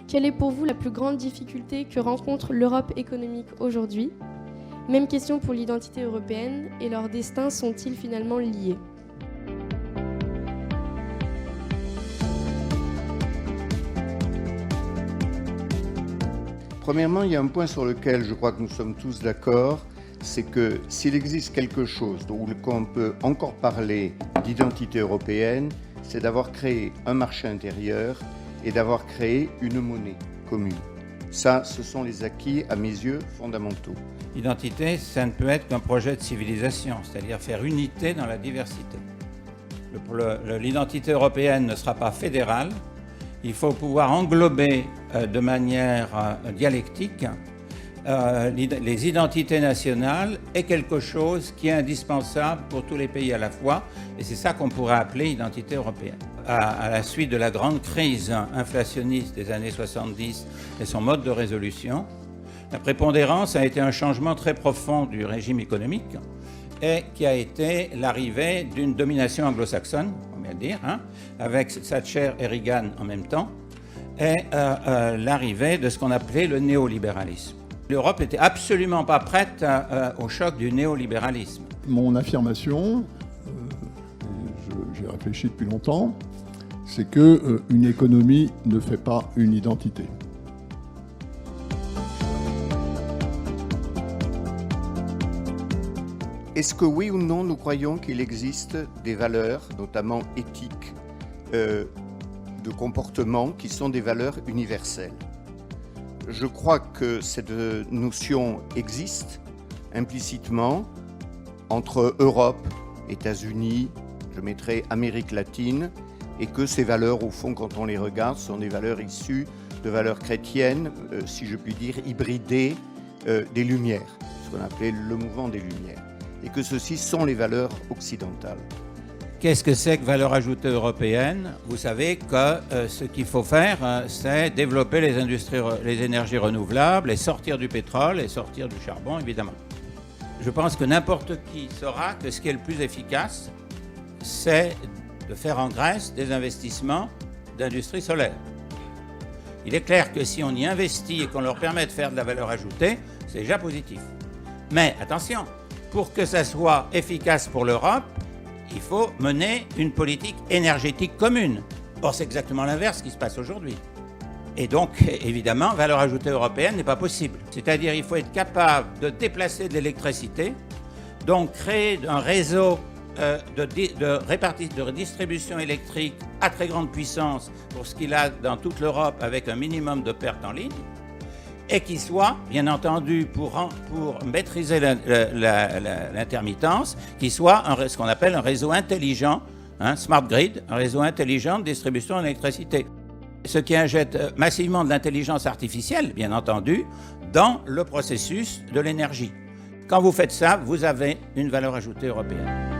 Quelle est pour vous la plus grande difficulté que rencontre l'Europe économique aujourd'hui? Même question pour l'identité européenne, et leurs destins sont-ils finalement liés? Premièrement, il y a un point sur lequel je crois que nous sommes tous d'accord, c'est que s'il existe quelque chose où on peut encore parler d'identité européenne, c'est d'avoir créé un marché intérieur et d'avoir créé une monnaie commune. Ça, ce sont les acquis, à mes yeux, fondamentaux. L'identité, ça ne peut être qu'un projet de civilisation, c'est-à-dire faire unité dans la diversité. L'identité européenne ne sera pas fédérale. Il faut pouvoir englober de manière dialectique les identités nationales est quelque chose qui est indispensable pour tous les pays à la fois, et c'est ça qu'on pourrait appeler identité européenne. À la suite de la grande crise inflationniste des années 70 et son mode de résolution, la prépondérance a été un changement très profond du régime économique et qui a été l'arrivée d'une domination anglo-saxonne, on va dire, avec Thatcher et Reagan en même temps, et l'arrivée de ce qu'on appelait le néolibéralisme. L'Europe n'était absolument pas prête au choc du néolibéralisme. Mon affirmation, j'ai réfléchi depuis longtemps, c'est qu'une économie ne fait pas une identité. Est-ce que oui ou non, nous croyons qu'il existe des valeurs, notamment éthiques, de comportement, qui sont des valeurs universelles? Je crois que cette notion existe implicitement entre Europe, États-Unis, je mettrai Amérique latine, et que ces valeurs, au fond, quand on les regarde, sont des valeurs issues de valeurs chrétiennes, si je puis dire, hybridées des Lumières, ce qu'on appelait le mouvement des Lumières, et que ceci sont les valeurs occidentales. Qu'est-ce que c'est que valeur ajoutée européenne? Vous savez que ce qu'il faut faire, c'est développer les énergies renouvelables et sortir du pétrole et sortir du charbon, évidemment. Je pense que n'importe qui saura que ce qui est le plus efficace, c'est de faire en Grèce des investissements d'industrie solaire. Il est clair que si on y investit et qu'on leur permet de faire de la valeur ajoutée, c'est déjà positif. Mais attention, pour que ça soit efficace pour l'Europe, il faut mener une politique énergétique commune. Or, c'est exactement l'inverse qui se passe aujourd'hui. Et donc, évidemment, valeur ajoutée européenne n'est pas possible. C'est-à-dire qu'il faut être capable de déplacer de l'électricité, donc créer un réseau de distribution électrique à très grande puissance pour ce qu'il a dans toute l'Europe avec un minimum de pertes en ligne, et qui soit, bien entendu, pour maîtriser l'intermittence, qui soit ce qu'on appelle un réseau intelligent, smart grid, un réseau intelligent de distribution d'électricité. Ce qui injecte massivement de l'intelligence artificielle, bien entendu, dans le processus de l'énergie. Quand vous faites ça, vous avez une valeur ajoutée européenne.